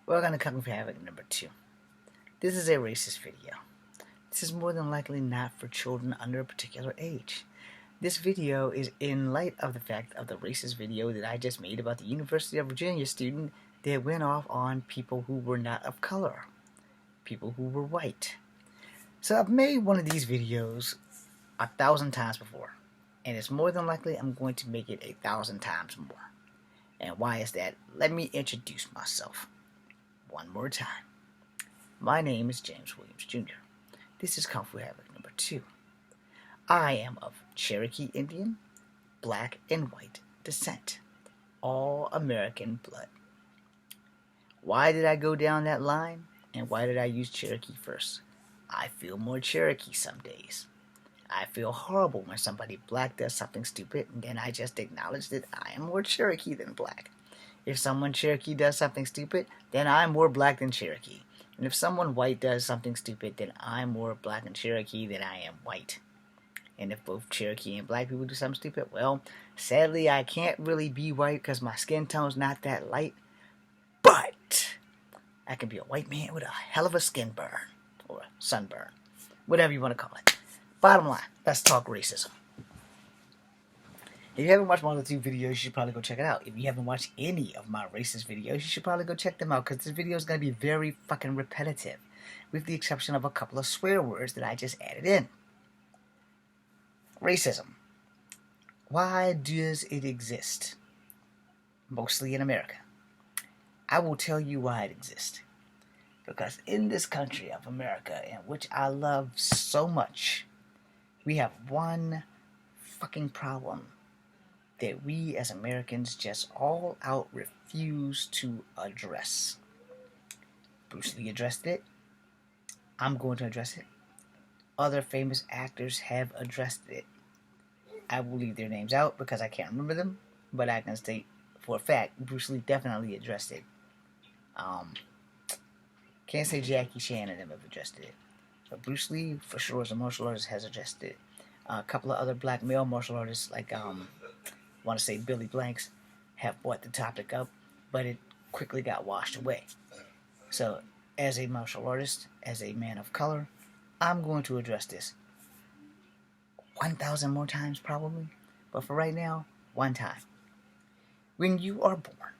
Welcome to Kung Fu Havoc number 2. This is a racist video. This is more than likely not for children under a particular age. This video is in light of the fact of the racist video that I just made about the University of Virginia student that went off on people who were not of color, people who were white. So I've made one of these videos 1,000 times before, and it's more than likely I'm going to make it 1,000 times more. And why is that? Let me introduce myself one more time. My name is James Williams Jr. This is Kung Fu Havoc number 2. I am of Cherokee Indian, black and white descent, all American blood. Why did I go down that line, and why did I use Cherokee first? I feel more Cherokee some days. I feel horrible when somebody black does something stupid, and then I just acknowledge that I am more Cherokee than black. If someone Cherokee does something stupid, then I'm more black than Cherokee. And if someone white does something stupid, then I'm more black and Cherokee than I am white. And if both Cherokee and black people do something stupid, well, sadly I can't really be white because my skin tone's not that light. But I can be a white man with a hell of a skin burn, or a sunburn, whatever you want to call it. Bottom line, let's talk racism. If you haven't watched one of the 2 videos, you should probably go check it out. If you haven't watched any of my racist videos, you should probably go check them out, because this video is going to be very fucking repetitive, with the exception of a couple of swear words that I just added in. Racism. Why does it exist? Mostly in America. I will tell you why it exists. Because in this country of America, in which I love so much, we have one fucking problem that we as Americans just all out refuse to address. Bruce Lee addressed it. I'm going to address it. Other famous actors have addressed it. I will leave their names out because I can't remember them, but I can state for a fact Bruce Lee definitely addressed it. Can't say Jackie Chan and them have addressed it, but Bruce Lee, for sure, as a martial artist, has addressed it. A couple of other black male martial artists, like want to say Billy Blanks, have brought the topic up, but it quickly got washed away. So, as a martial artist, as a man of color, I'm going to address this 1,000 more times probably, but for right now, one time. When you are born,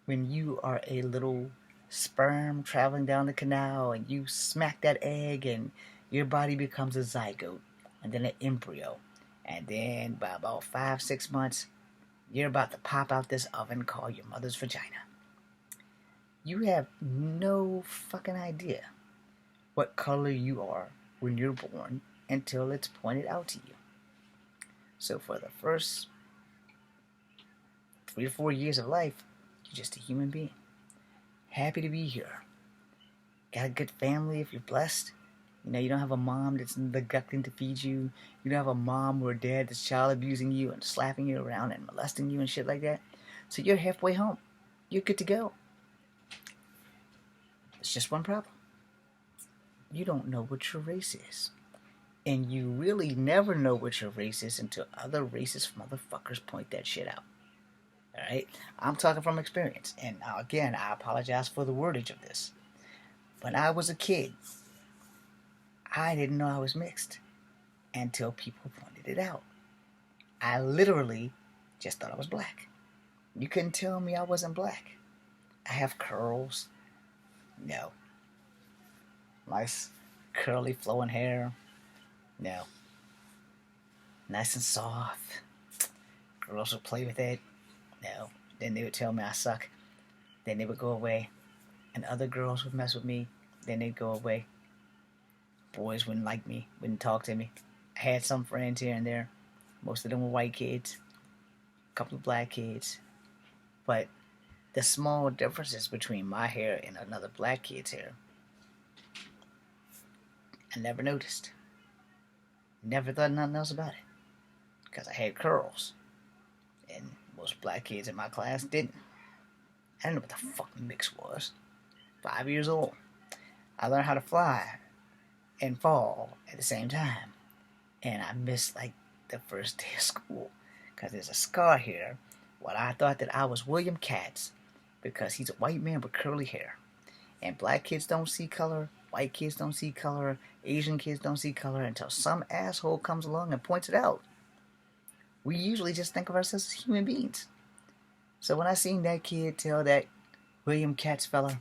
when you are a little sperm traveling down the canal and you smack that egg and your body becomes a zygote and then an embryo, and then by about 5-6 months you're about to pop out this oven called your mother's vagina. You have no fucking idea what color you are when you're born until it's pointed out to you. So for the first 3 to 4 years of life, you're just a human being, happy to be here. Got a good family if you're blessed. You know, you don't have a mom that's neglecting to feed you. You don't have a mom or a dad that's child abusing you and slapping you around and molesting you and shit like that. So you're halfway home. You're good to go. It's just one problem. You don't know what your race is. And you really never know what your race is until other racist motherfuckers point that shit out. Alright? I'm talking from experience. And again, I apologize for the wordage of this. When I was a kid, I didn't know I was mixed until people pointed it out. I literally just thought I was black. You couldn't tell me I wasn't black. I have curls. No. Nice curly flowing hair. No. Nice and soft. Girls would play with it. No. Then they would tell me I suck. Then they would go away. And other girls would mess with me. Then they'd go away. Boys wouldn't like me, wouldn't talk to me. I had some friends here and there. Most of them were white kids. A couple of black kids. But the small differences between my hair and another black kid's hair, I never noticed. Never thought nothing else about it. Because I had curls. And most black kids in my class didn't. I didn't know what the fuck mix was. 5 years old. I learned how to fly and fall at the same time. And I missed like the first day of school. Because there's a scar here. Well, I thought that I was William Katz. Because he's a white man with curly hair. And black kids don't see color, white kids don't see color, Asian kids don't see color until some asshole comes along and points it out. We usually just think of ourselves as human beings. So when I seen that kid tell that William Katz fella,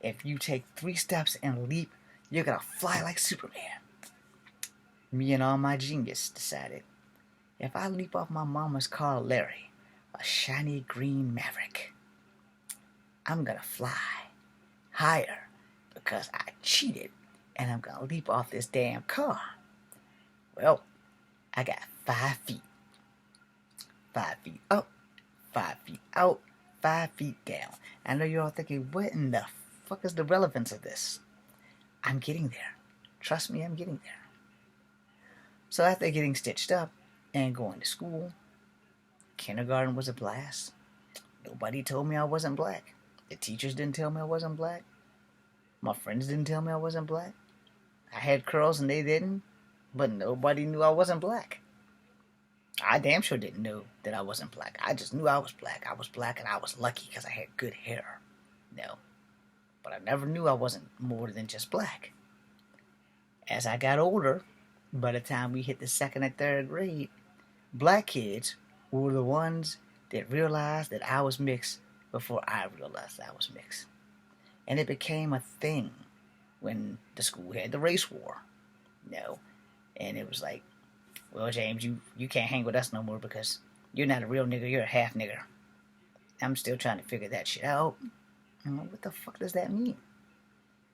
if you take 3 steps and leap, you're gonna fly like Superman. Me and all my genius decided, if I leap off my mama's car Larry, a shiny green Maverick, I'm gonna fly higher because I cheated and I'm gonna leap off this damn car. Well, I got 5 feet. 5 feet up, 5 feet out, 5 feet down. I know you're all thinking, what in the fuck is the relevance of this? I'm getting there. Trust me, I'm getting there. So after getting stitched up and going to school, kindergarten was a blast. Nobody told me I wasn't black. The teachers didn't tell me I wasn't black. My friends didn't tell me I wasn't black. I had curls and they didn't, but nobody knew I wasn't black. I damn sure didn't know that I wasn't black. I just knew I was black. I was black and I was lucky because I had good hair. No. But I never knew I wasn't more than just black. As I got older, by the time we hit the 2nd and 3rd grade, black kids were the ones that realized that I was mixed before I realized I was mixed. And it became a thing when the school had the race war. No. And it was like, well, James, you can't hang with us no more because you're not a real nigger, you're a half nigger. I'm still trying to figure that shit out. What the fuck does that mean?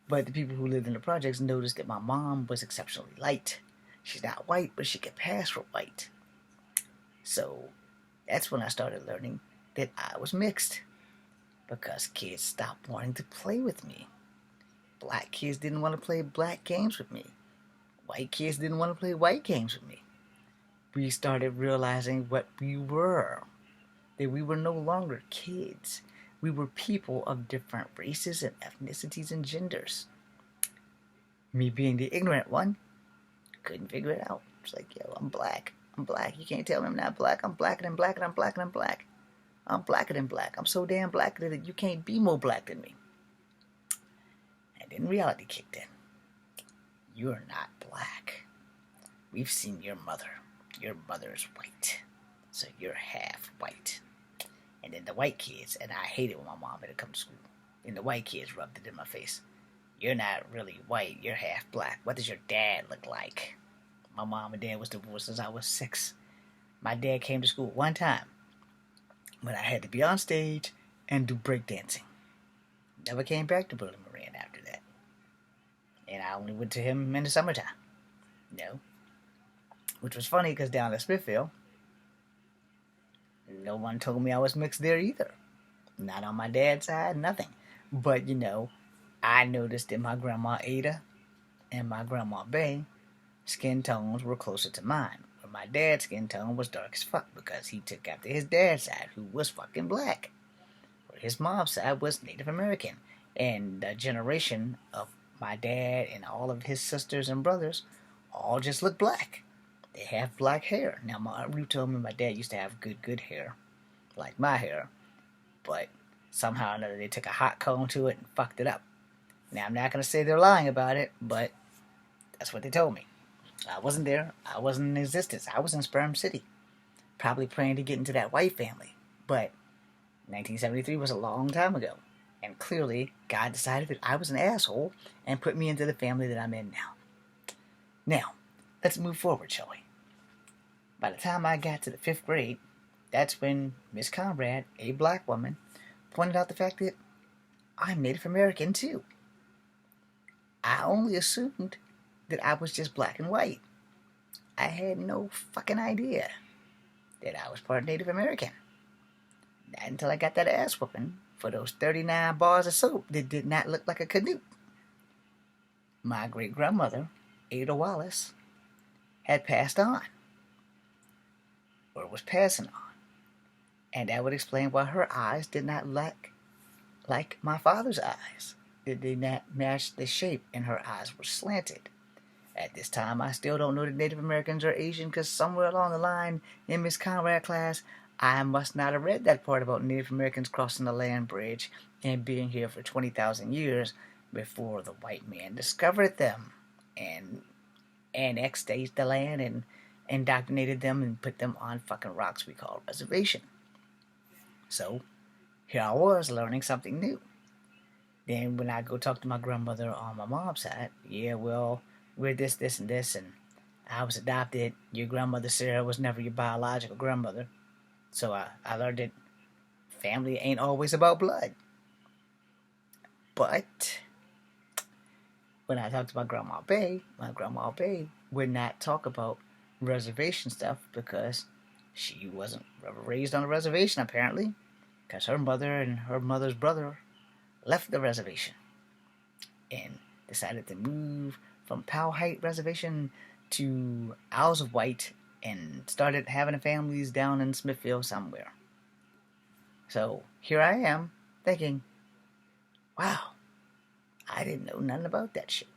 But the people who lived in the projects noticed that my mom was exceptionally light. She's not white, but she could pass for white. So that's when I started learning that I was mixed. Because kids stopped wanting to play with me. Black kids didn't want to play black games with me. White kids didn't want to play white games with me. We started realizing what we were. That we were no longer kids. We were people of different races and ethnicities and genders. Me being the ignorant one, couldn't figure it out. It's like, yo, I'm black. I'm black. You can't tell me I'm not black. I'm blacker than black and I'm black and I'm black. I'm blacker than black. I'm so damn black that you can't be more black than me. And then reality kicked in. You're not black. We've seen your mother. Your mother's white. So you're half white. And then the white kids, and I hated when my mom had to come to school, and the white kids rubbed it in my face. You're not really white. You're half black. What does your dad look like? My mom and dad was divorced since I was 6. My dad came to school one time when I had to be on stage and do breakdancing. Never came back to Berlin Moran after that. And I only went to him in the summertime. No. Which was funny because down in Smithfield, no one told me I was mixed there either. Not on my dad's side, nothing. But, I noticed that my grandma Ada and my grandma Bay skin tones were closer to mine. But my dad's skin tone was dark as fuck because he took after his dad's side, who was fucking black. Where his mom's side was Native American. And the generation of my dad and all of his sisters and brothers all just look black. They have black hair. Now, my Ruth told me my dad used to have good hair, like my hair. But somehow or another, they took a hot comb to it and fucked it up. Now, I'm not going to say they're lying about it, but that's what they told me. I wasn't there. I wasn't in existence. I was in Sperm City, probably praying to get into that white family. But 1973 was a long time ago. And clearly, God decided that I was an asshole and put me into the family that I'm in now. Now, let's move forward, shall we? By the time I got to the 5th grade, that's when Miss Conrad, a black woman, pointed out the fact that I'm Native American too. I only assumed that I was just black and white. I had no fucking idea that I was part Native American. Not until I got that ass whooping for those 39 bars of soap that did not look like a canoe. My great-grandmother, Ada Wallace, had passed on. Or was passing on. And that would explain why her eyes did not look like my father's eyes. It did not match the shape, and her eyes were slanted. At this time, I still don't know that Native Americans are Asian, because somewhere along the line in Miss Conrad class, I must not have read that part about Native Americans crossing the land bridge and being here for 20,000 years, before the white man discovered them and annexed the land and indoctrinated them and put them on fucking rocks we call a reservation. So here I was learning something new. Then when I go talk to my grandmother on my mom's side, yeah, well, we're this, this, and this, and I was adopted. Your grandmother Sarah was never your biological grandmother. So I learned that family ain't always about blood. But when I talked to my Grandma Bay would not talk about reservation stuff because she wasn't raised on a reservation apparently, because her mother and her mother's brother left the reservation and decided to move from Powhite Reservation to Isles of Wight and started having families down in Smithfield somewhere. So here I am thinking, wow, I didn't know nothing about that shit.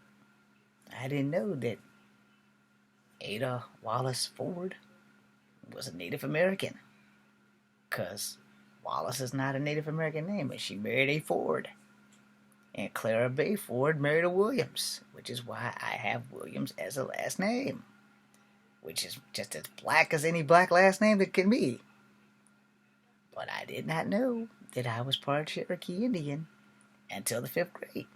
I didn't know that Ada Wallace Ford was a Native American, because Wallace is not a Native American name, and she married a Ford. And Clara Bay Ford married a Williams, which is why I have Williams as a last name, which is just as black as any black last name that can be. But I did not know that I was part Cherokee Indian until the 5th grade.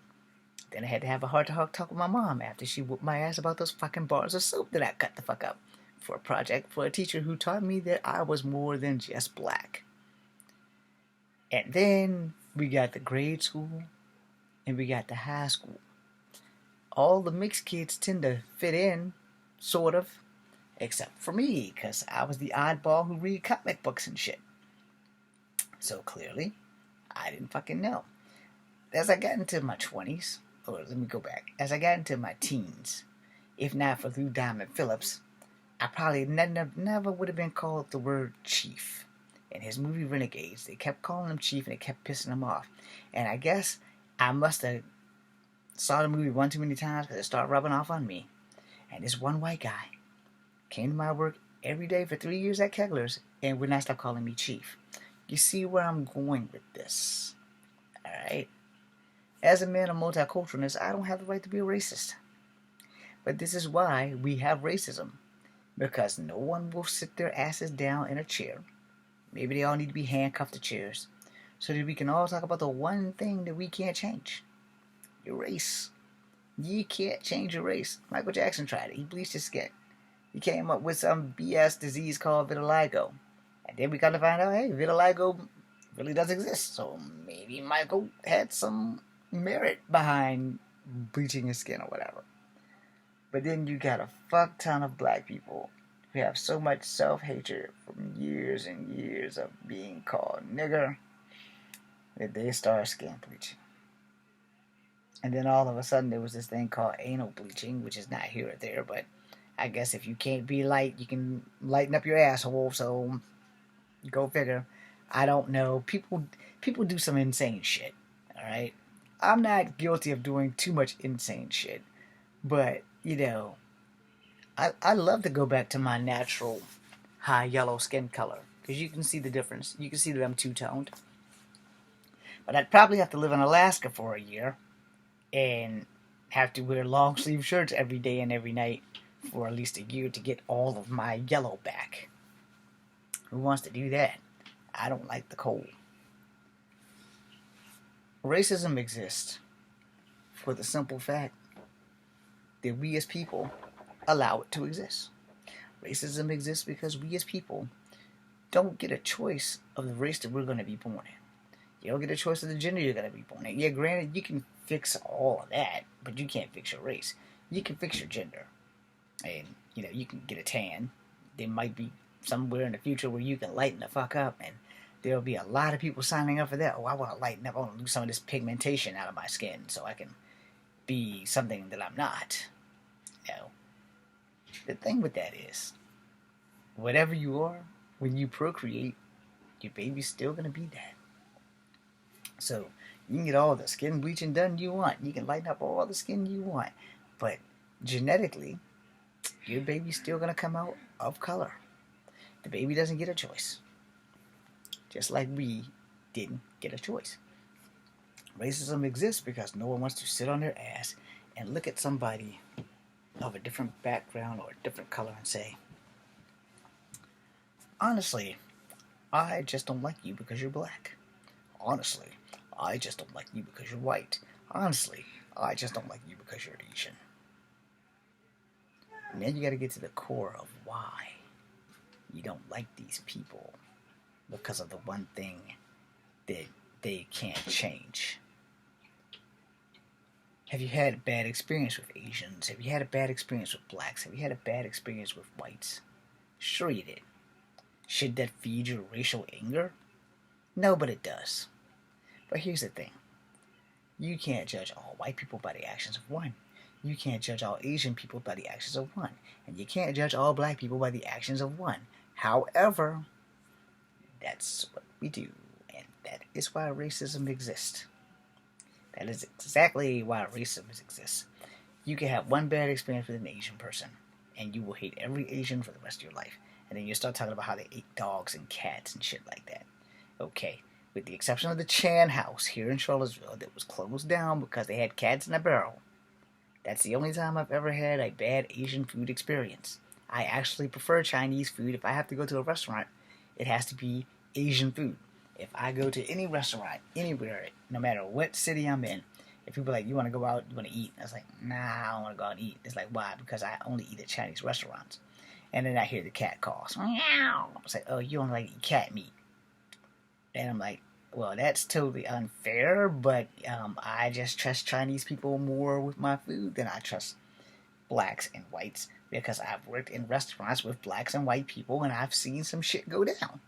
Then I had to have a heart-to-heart talk with my mom after she whooped my ass about those fucking bars of soap that I cut the fuck up for a project for a teacher who taught me that I was more than just black. And then we got the grade school and we got the high school. All the mixed kids tend to fit in, sort of, except for me, because I was the oddball who read comic books and shit. So clearly, I didn't fucking know. As I got into my 20s, or let me go back, as I got into my teens, if not for Lou Diamond Phillips, I probably never would have been called the word chief. In his movie Renegades, they kept calling him chief and it kept pissing him off. And I guess I must have saw the movie one too many times because it started rubbing off on me. And this one white guy came to my work every day for 3 years at Kegler's and would not stop calling me chief. You see where I'm going with this. Alright? As a man of multiculturalness, I don't have the right to be a racist. But this is why we have racism. Because no one will sit their asses down in a chair. Maybe they all need to be handcuffed to chairs. So that we can all talk about the one thing that we can't change. Your race. You can't change your race. Michael Jackson tried it. He bleached his skin. He came up with some BS disease called vitiligo. And then we got to find out, hey, vitiligo really does exist. So maybe Michael had some merit behind bleaching his skin or whatever. But then you got a fuck ton of black people who have so much self-hatred from years and years of being called nigger that they start skin bleaching. And then all of a sudden there was this thing called anal bleaching, which is not here or there, but I guess if you can't be light, you can lighten up your asshole, so go figure. I don't know. People do some insane shit, alright? I'm not guilty of doing too much insane shit, but, you know, I love to go back to my natural high yellow skin color, because you can see the difference. You can see that I'm two-toned. But I'd probably have to live in Alaska for a year and have to wear long sleeve shirts every day and every night for at least a year to get all of my yellow back. Who wants to do that? I don't like the cold. Racism exists for the simple fact that we as people allow it to exist. Racism exists because we as people don't get a choice of the race that we're going to be born in. You don't get a choice of the gender you're going to be born in. Yeah, granted, you can fix all of that, but you can't fix your race. You can fix your gender. And, you know, you can get a tan. There might be somewhere in the future where you can lighten the fuck up, and there'll be a lot of people signing up for that. Oh, I want to lighten up. I want to lose some of this pigmentation out of my skin so I can be something that I'm not. You know, the thing with that is, whatever you are, when you procreate, your baby's still going to be that. So, you can get all the skin bleaching done you want. You can lighten up all the skin you want. But, genetically, your baby's still going to come out of color. The baby doesn't get a choice. Just like we didn't get a choice. Racism exists because no one wants to sit on their ass and look at somebody of a different background or a different color and say, honestly, I just don't like you because you're black. Honestly, I just don't like you because you're white. Honestly, I just don't like you because you're Asian. And then you gotta get to the core of why you don't like these people, because of the one thing that they can't change. Have you had a bad experience with Asians? Have you had a bad experience with blacks? Have you had a bad experience with whites? Sure you did. Should that feed your racial anger? No, but it does. But here's the thing. You can't judge all white people by the actions of one. You can't judge all Asian people by the actions of one. And you can't judge all black people by the actions of one. However, that's what we do. And that is why racism exists. That is exactly why racism exists. You can have one bad experience with an Asian person, and you will hate every Asian for the rest of your life. And then you start talking about how they ate dogs and cats and shit like that. Okay, with the exception of the Chan house here in Charlottesville that was closed down because they had cats in a barrel. That's the only time I've ever had a bad Asian food experience. I actually prefer Chinese food. If I have to go to a restaurant, it has to be Asian food. If I go to any restaurant, anywhere, no matter what city I'm in, if people are like, you want to go out, you want to eat? I was like, nah, I don't want to go out and eat. It's like, why? Because I only eat at Chinese restaurants. And then I hear the cat calls. Meow. I was like, oh, you don't like eat cat meat. And I'm like, well, that's totally unfair, but I just trust Chinese people more with my food than I trust blacks and whites, because I've worked in restaurants with blacks and white people, and I've seen some shit go down.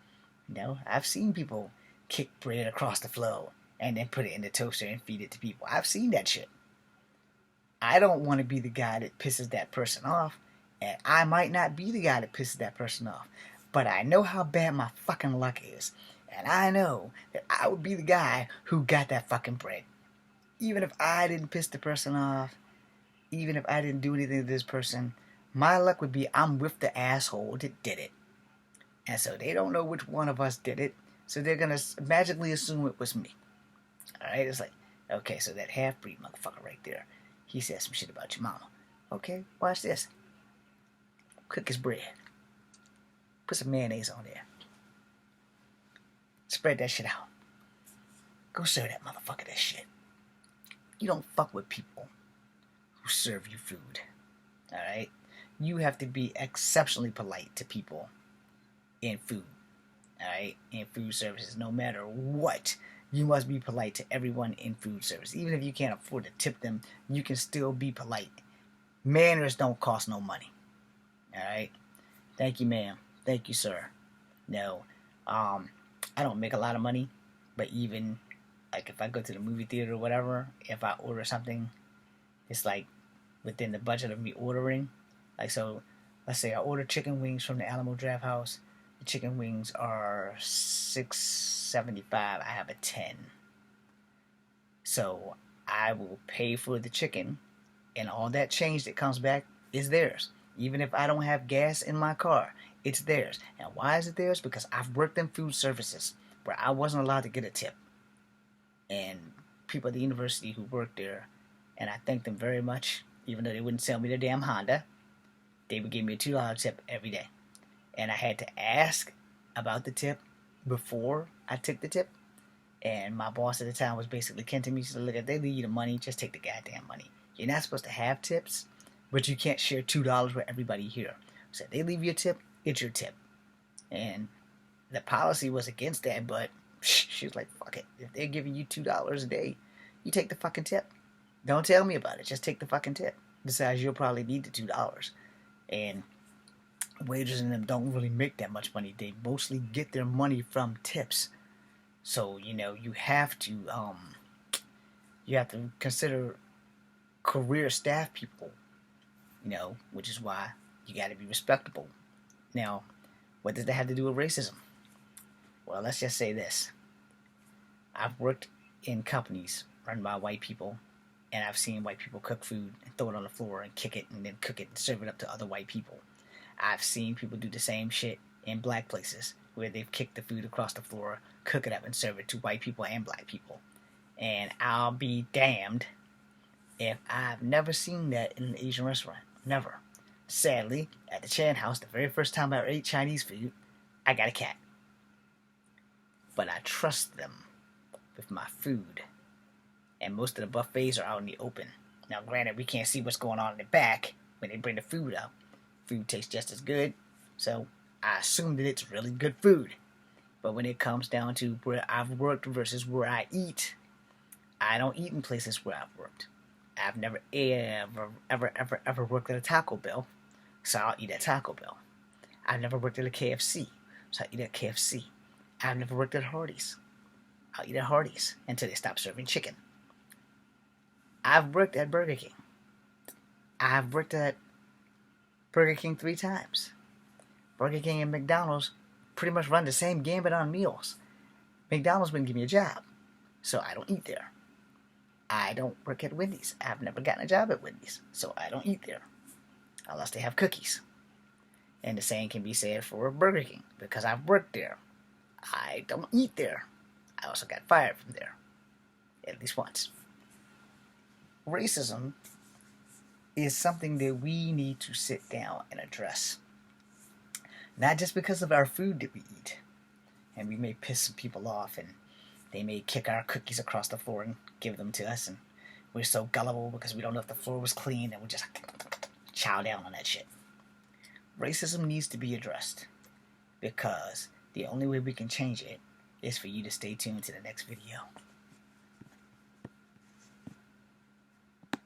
You know, I've seen people kick bread across the floor and then put it in the toaster and feed it to people. I've seen that shit. I don't want to be the guy that pisses that person off, and I might not be the guy that pisses that person off, but I know how bad my fucking luck is, and I know that I would be the guy who got that fucking bread. Even if I didn't piss the person off, even if I didn't do anything to this person, my luck would be I'm with the asshole that did it. And so they don't know which one of us did it, so they're going to magically assume it was me. Alright, it's like, okay, so that half-breed motherfucker right there, he said some shit about your mama. Okay, watch this. Cook his bread. Put some mayonnaise on there. Spread that shit out. Go serve that motherfucker that shit. You don't fuck with people who serve you food. Alright? You have to be exceptionally polite to people in food. Alright? In food services. No matter what, you must be polite to everyone in food service. Even if you can't afford to tip them, you can still be polite. Manners don't cost no money. Alright? Thank you, ma'am. Thank you, sir. No. I don't make a lot of money, but even like if I go to the movie theater or whatever, if I order something, it's like within the budget of me ordering. Like, so let's say I order chicken wings from the Alamo Draft House. The chicken wings are $6.75. I have a 10. So I will pay for the chicken, and all that change that comes back is theirs. Even if I don't have gas in my car, it's theirs. And why is it theirs? Because I've worked in food services where I wasn't allowed to get a tip. And people at the university who worked there, and I thank them very much, even though they wouldn't sell me their damn Honda, they would give me a $2 tip every day. And I had to ask about the tip before I took the tip. And my boss at the time was basically kinting me. She said, look, if they leave you the money, just take the goddamn money. You're not supposed to have tips, but you can't share $2 with everybody here. So if they leave you a tip, it's your tip. And the policy was against that, but she was like, fuck it. If they're giving you $2 a day, you take the fucking tip. Don't tell me about it. Just take the fucking tip. Besides, you'll probably need the $2. And waiters and them don't really make that much money. They mostly get their money from tips. So, you know, you have to consider career staff people, you know, which is why you got to be respectable. Now, what does that have to do with racism? Well, let's just say this. I've worked in companies run by white people, and I've seen white people cook food and throw it on the floor and kick it and then cook it and serve it up to other white people. I've seen people do the same shit in black places where they've kicked the food across the floor, cook it up and serve it to white people and black people. And I'll be damned if I've never seen that in an Asian restaurant. Never. Sadly, at the Chan house, the very first time I ate Chinese food, I got a cat. But I trust them with my food. And most of the buffets are out in the open. Now, granted, we can't see what's going on in the back when they bring the food out. Food tastes just as good, so I assume that it's really good food. But when it comes down to where I've worked versus where I eat, I don't eat in places where I've worked. I've never ever worked at a Taco Bell, so I'll eat at Taco Bell. I've never worked at a KFC, so I eat at KFC. I've never worked at Hardee's. I'll eat at Hardee's until they stop serving chicken. I've worked at Burger King. I've worked at Burger King 3 times. Burger King and McDonald's pretty much run the same gambit on meals. McDonald's wouldn't give me a job, so I don't eat there. I don't work at Wendy's. I've never gotten a job at Wendy's, so I don't eat there. Unless they have cookies. And the same can be said for Burger King, because I've worked there. I don't eat there. I also got fired from there. At least once. Racism is something that we need to sit down and address. Not just because of our food that we eat. And we may piss some people off, and they may kick our cookies across the floor and give them to us, and we're so gullible because we don't know if the floor was clean, and we just chow down on that shit. Racism needs to be addressed, because the only way we can change it is for you to stay tuned to the next video.